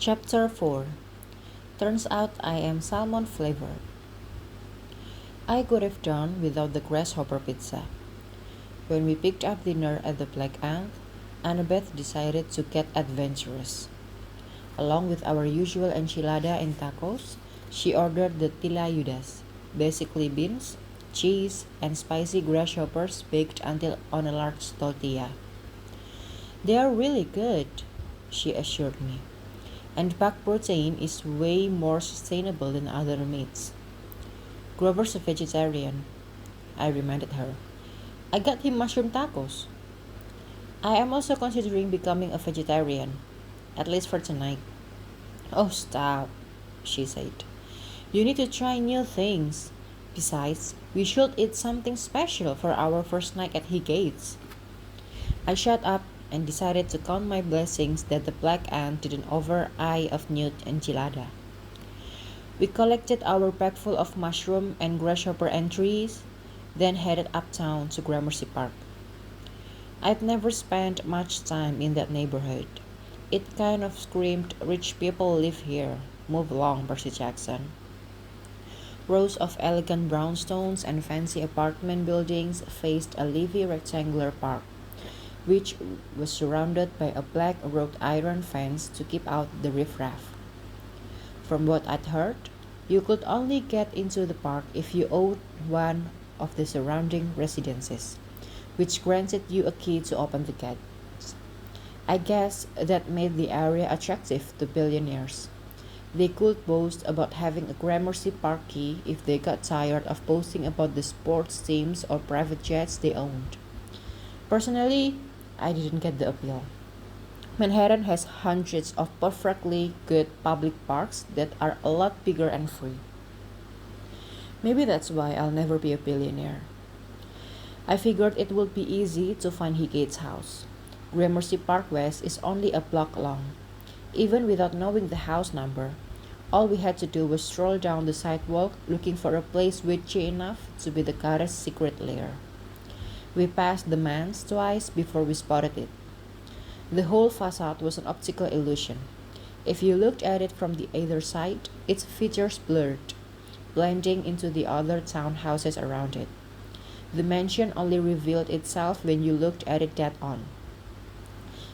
Chapter 4. Turns out I am salmon flavored. I could have done without the grasshopper pizza. When we picked up dinner at the Black Ant, Annabeth decided to get adventurous. Along with our usual enchilada and tacos, she ordered the tilayudas, basically beans, cheese, and spicy grasshoppers baked until on a large tortilla. They are really good, she assured me. And back protein is way more sustainable than other meats. Grover's a vegetarian, I reminded her. I got him mushroom tacos. I am also considering becoming a vegetarian, at least for tonight. Oh, stop, she said. You need to try new things. Besides, we should eat something special for our first night at Higate's. I shut up and decided to count my blessings that the Black Ant didn't over eye of newt enchilada. We collected our bagful of mushroom and grasshopper entries, then headed uptown to Gramercy Park. I'd never spent much time in that neighborhood. It kind of screamed, rich people live here. Move along, Percy Jackson. Rows of elegant brownstones and fancy apartment buildings faced a leafy rectangular park, which was surrounded by a black wrought iron fence to keep out the riffraff. From what I'd heard, you could only get into the park if you owned one of the surrounding residences, which granted you a key to open the gates. I guess that made the area attractive to billionaires. They could boast about having a Gramercy Park key if they got tired of boasting about the sports teams or private jets they owned. Personally, I didn't get the appeal. Manhattan has hundreds of perfectly good public parks that are a lot bigger and free. Maybe that's why I'll never be a billionaire. I figured it would be easy to find Higate's house. Gramercy Park West is only a block long. Even without knowing the house number, all we had to do was stroll down the sidewalk looking for a place witchy enough to be the goddess' secret lair. We passed the manse twice before we spotted it. The whole facade was an optical illusion. If you looked at it from the other side, its features blurred, blending into the other townhouses around it. The mansion only revealed itself when you looked at it dead on.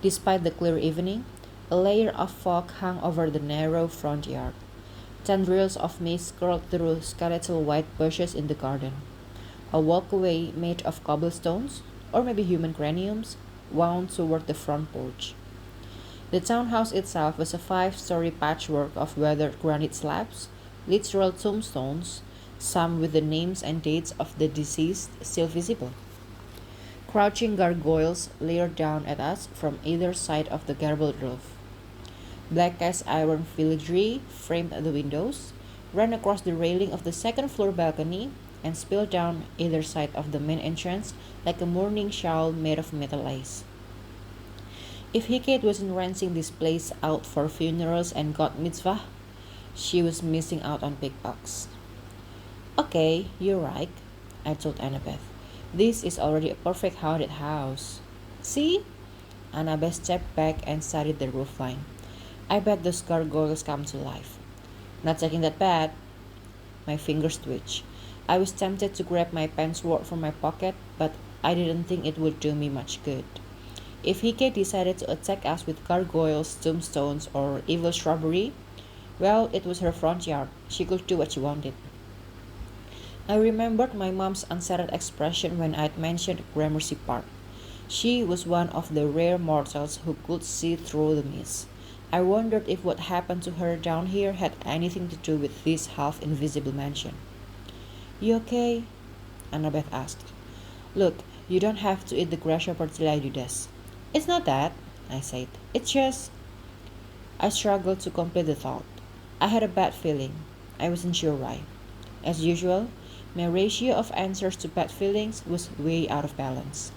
Despite the clear evening, a layer of fog hung over the narrow front yard. Tendrils of mist curled through skeletal white bushes in the garden. A walkway made of cobblestones, or maybe human craniums, wound toward the front porch. The townhouse itself was a 5-story patchwork of weathered granite slabs, literal tombstones, some with the names and dates of the deceased still visible. Crouching gargoyles leered down at us from either side of the gabled roof. Black cast iron filigree framed the windows, ran across the railing of the second-floor balcony, and spilled down either side of the main entrance like a mourning shawl made of metal lace. If Hikate wasn't renting this place out for funerals and god mitzvah, she was missing out on big bucks. Okay, you're right, I told Annabeth. This is already a perfect haunted house. See? Annabeth stepped back and studied the roofline. I bet those gargoyles come to life. Not taking that bad. My fingers twitched. I was tempted to grab my pensword from my pocket, but I didn't think it would do me much good. If Hike decided to attack us with gargoyles, tombstones, or evil shrubbery, well, it was her front yard. She could do what she wanted. I remembered my mom's unsettled expression when I'd mentioned Gramercy Park. She was one of the rare mortals who could see through the mist. I wondered if what happened to her down here had anything to do with this half-invisible mansion. You okay? Annabeth asked. Look, you don't have to eat the grasshopper till I do this. It's not that, I said. It's just... I struggled to complete the thought. I had a bad feeling. I wasn't sure why. As usual, my ratio of answers to bad feelings was way out of balance.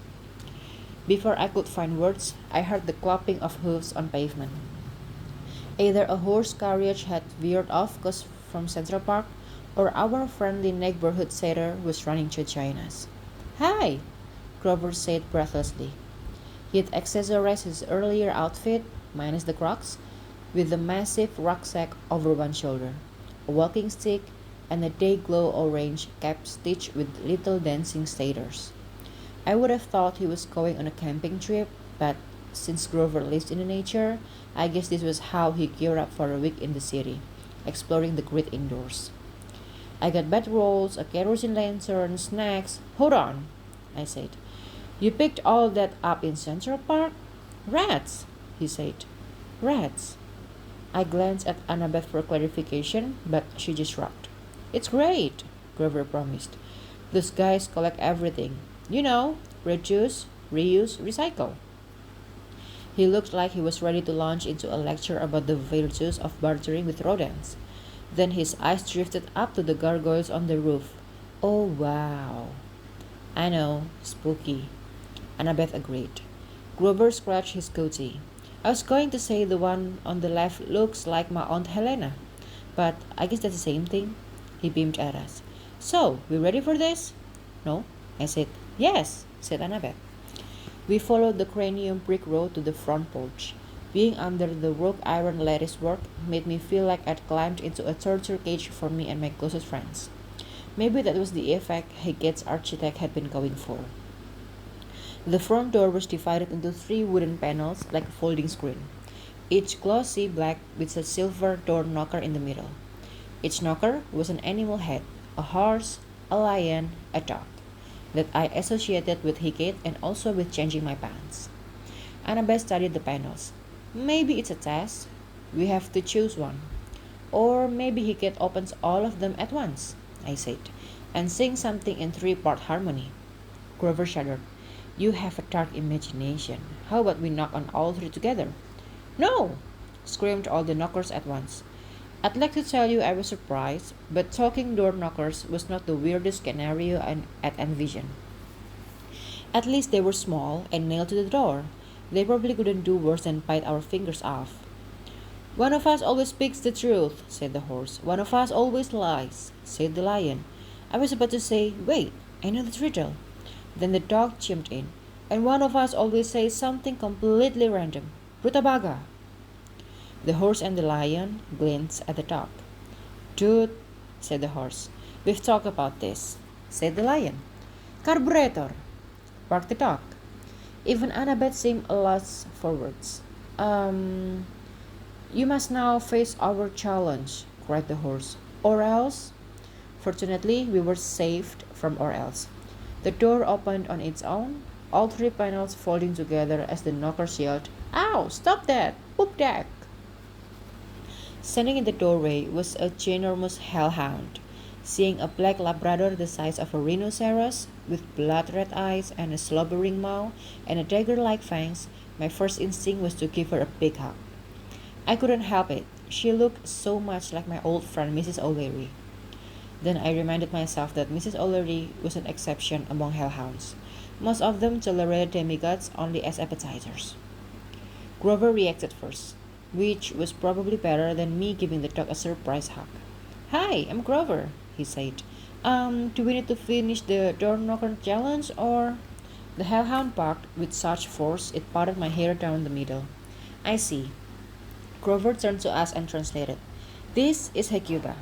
Before I could find words, I heard the clopping of hooves on pavement. Either a horse carriage had veered off from Central Park, or our friendly neighborhood satyr was running to join us. Hi, Grover said breathlessly. He'd accessorized his earlier outfit, minus the Crocs, with a massive rucksack over one shoulder, a walking stick, and a day-glow orange cap stitched with little dancing satyrs. I would have thought he was going on a camping trip, but since Grover lives in the nature, I guess this was how he geared up for a week in the city, exploring the great indoors. I got bedrolls, a kerosene lantern, snacks. Hold on, I said. You picked all that up in Central Park? Rats, he said. Rats. I glanced at Annabeth for clarification, but she just shrugged. It's great, Grover promised. Those guys collect everything. You know, reduce, reuse, recycle. He looked like he was ready to launch into a lecture about the virtues of bartering with rodents. Then his eyes drifted up to the gargoyles on the roof. Oh, wow. I know, spooky. Annabeth agreed. Grover scratched his goatee. I was going to say the one on the left looks like my Aunt Helena, but I guess that's the same thing. He beamed at us. So, we ready for this? No, I said. Yes, said Annabeth. We followed the cranium brick road to the front porch. Being under the wrought iron lattice work made me feel like I'd climbed into a torture cage for me and my closest friends. Maybe that was the effect Higgett's architect had been going for. The front door was divided into 3 wooden panels like a folding screen, each glossy black with a silver door knocker in the middle. Each knocker was an animal head, a horse, a lion, a dog, that I associated with Higgett and also with changing my pants. Annabeth studied the panels. Maybe it's a test. We have to choose one. Or maybe Higgett opens all of them at once, I said, and sings something in 3-part harmony. Grover shuddered. You have a dark imagination. How about we knock on all 3 together? No! Screamed all the knockers at once. I'd like to tell you I was surprised, but talking door knockers was not the weirdest scenario I'd envisioned. At least they were small and nailed to the door. They probably couldn't do worse than bite our fingers off. One of us always speaks the truth, said the horse. One of us always lies, said the lion. I was about to say, wait, I know the riddle. Then the dog chimed in. And one of us always says something completely random. Rutabaga. The horse and the lion glanced at the dog. Dude, said the horse. We've talked about this, said the lion. Carburetor, barked the dog. Even Annabeth seemed a loss for words. You must now face our challenge, cried the horse. Or else? Fortunately, we were saved from or else. The door opened on its own, all 3 panels folding together as the knockers yelled, Ow! Stop that! Poop deck! Standing in the doorway was a ginormous hellhound. Seeing a black Labrador the size of a rhinoceros, with blood-red eyes and a slobbering maw and a dagger-like fangs, my first instinct was to give her a big hug. I couldn't help it. She looked so much like my old friend Mrs. O'Leary. Then I reminded myself that Mrs. O'Leary was an exception among hellhounds. Most of them tolerated demigods only as appetizers. Grover reacted first, which was probably better than me giving the dog a surprise hug. Hi, I'm Grover, he said. Do we need to finish the door knocker challenge or? The hellhound barked with such force it parted my hair down the middle. I see. Grover turned to us and translated. This is Hecuba.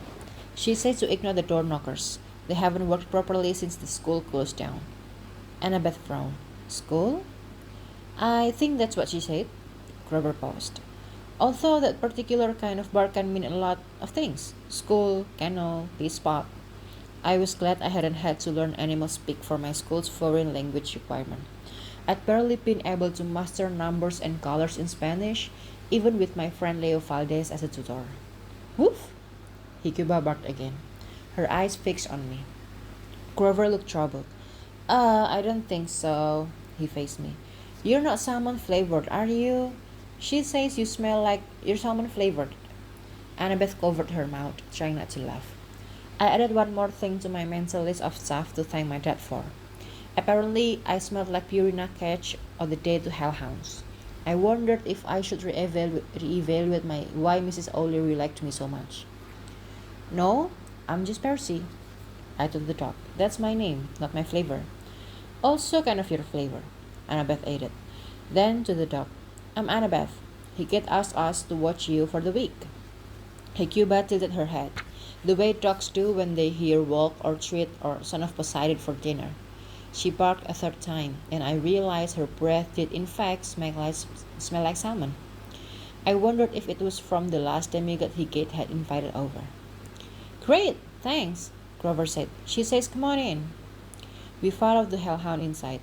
She says to ignore the door knockers. They haven't worked properly since the school closed down. Annabeth frowned. School? I think that's what she said. Grover paused. Although that particular kind of bark can mean a lot of things. School, kennel, peace spot. I was glad I hadn't had to learn animal speak for my school's foreign language requirement. I'd barely been able to master numbers and colors in Spanish, even with my friend Leo Valdez as a tutor. Woof! Hecuba barked again, her eyes fixed on me. Grover looked troubled. I don't think so, he faced me. You're not salmon flavored, are you? She says you smell like you're salmon flavored. Annabeth covered her mouth, trying not to laugh. I added one more thing to my mental list of stuff to thank my dad for. Apparently, I smelled like Purina Catch on the day to hellhounds. I wondered if I should reevaluate why Mrs. O'Leary liked me so much. No, I'm just Percy, I told the dog. That's my name, not my flavor. Also kind of your flavor, Annabeth added. Then to the dog. I'm Annabeth. Hecate asked us to watch you for the week. Hecuba tilted her head, the way dogs do when they hear walk or treat or son of Poseidon for dinner. She barked a third time, and I realized her breath did in fact smell like salmon. I wondered if it was from the last demigod Hecate had invited over. Great, thanks, Grover said. She says come on in. We followed the hellhound inside,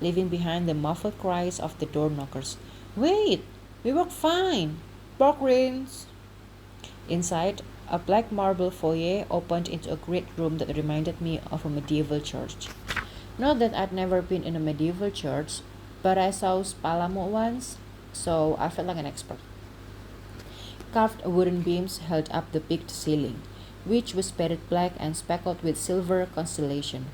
leaving behind the muffled cries of the door knockers. Wait, we work fine. Pork rinse. Inside, a black marble foyer opened into a great room that reminded me of a medieval church. Not that I'd never been in a medieval church, but I saw Spalamo once, so I felt like an expert. Carved wooden beams held up the peaked ceiling, which was painted black and speckled with silver constellation.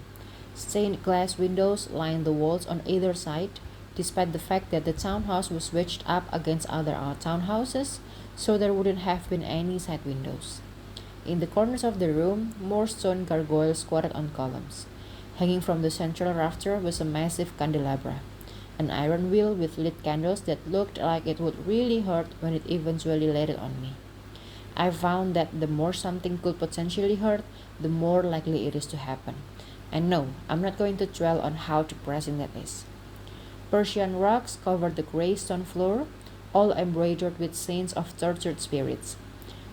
Stained glass windows lined the walls on either side, despite the fact that the townhouse was wedged up against other townhouses, so there wouldn't have been any side windows. In the corners of the room, more stone gargoyles squatted on columns. Hanging from the central rafter was a massive candelabra, an iron wheel with lit candles that looked like it would really hurt when it eventually landed on me. I found that the more something could potentially hurt, the more likely it is to happen. And no, I'm not going to dwell on how depressing that is. Persian rugs covered the gray stone floor, all embroidered with scenes of tortured spirits.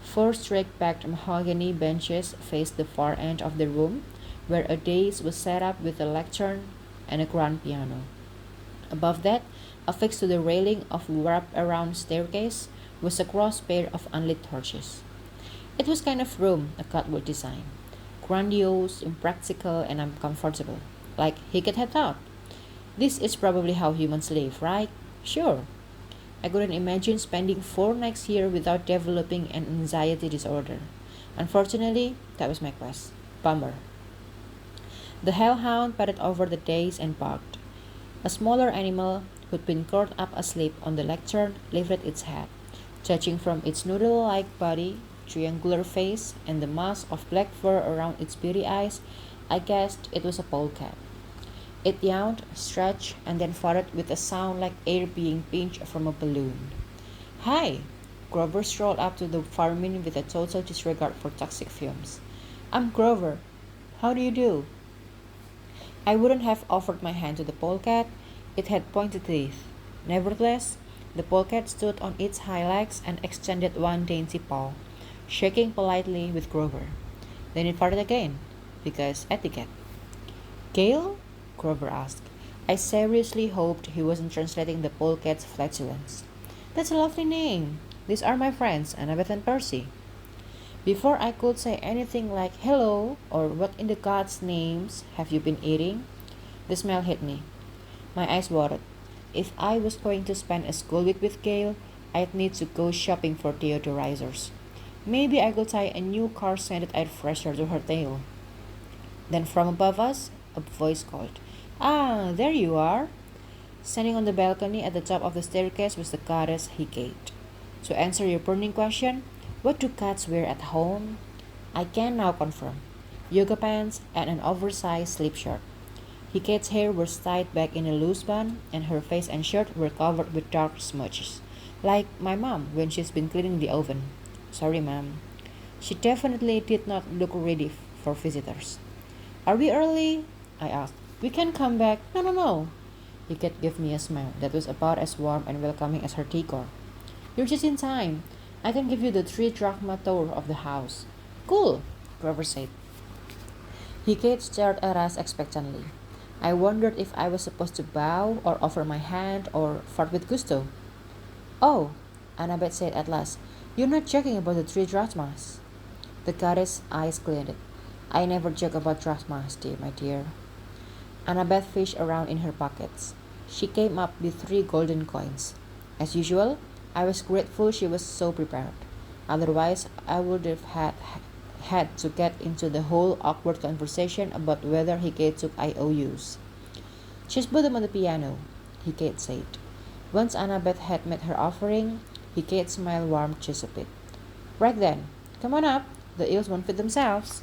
Four straight-backed mahogany benches faced the far end of the room, where a dais was set up with a lectern and a grand piano. Above that, affixed to the railing of wrap-around staircase, was a cross-pair of unlit torches. It was kind of room a cat would design. Grandiose, impractical, and uncomfortable, like Hecate had thought. This is probably how humans live, right? Sure. I couldn't imagine spending 4 nights here without developing an anxiety disorder. Unfortunately, that was my quest. Bummer. The hellhound padded over the dais and barked. A smaller animal, who'd been curled up asleep on the lectern, lifted its head. Judging from its noodle-like body, triangular face, and the mass of black fur around its beady eyes, I guessed it was a polecat. It yawned, stretched, and then farted with a sound like air being pinched from a balloon. Hi! Grover strolled up to the fireman with a total disregard for toxic fumes. I'm Grover. How do you do? I wouldn't have offered my hand to the polecat. It had pointed teeth. Nevertheless, the polecat stood on its hind legs and extended one dainty paw, shaking politely with Grover. Then it farted again, because etiquette. Gale? Grover asked. I seriously hoped he wasn't translating the polecat's flatulence. That's a lovely name. These are my friends, Annabeth and Percy. Before I could say anything like hello or what in the gods' names have you been eating, the smell hit me. My eyes watered. If I was going to spend a school week with Gale, I'd need to go shopping for deodorizers. Maybe I could tie a new car-scented air freshener to her tail. Then from above us, a voice called, Ah, there you are! Standing on the balcony at the top of the staircase was the goddess Hecate. To answer your burning question, what do cats wear at home? I can now confirm. Yoga pants and an oversized sleep shirt. Hecate's hair was tied back in a loose bun, and her face and shirt were covered with dark smudges, like my mom when she's been cleaning the oven. Sorry, ma'am. She definitely did not look ready for visitors. Are we early? I asked. We can come back. No. Hecate gave me a smile that was about as warm and welcoming as her decor. You're just in time. I can give you the 3-drachma tour of the house. Cool, Grover said. Hecate stared at us expectantly. I wondered if I was supposed to bow or offer my hand or fart with gusto. Oh, Annabeth said at last. You're not joking about the 3 drachmas. The goddess' eyes glinted. I never joke about drachmas, my dear. Annabeth fished around in her pockets. She came up with 3 golden coins. As usual, I was grateful she was so prepared. Otherwise, I would have had to get into the whole awkward conversation about whether Hecate took IOUs. Just put them on the piano, Hecate said. Once Annabeth had made her offering, Hecate's smile warmed just a bit. Right then, come on up. The eels won't feed themselves.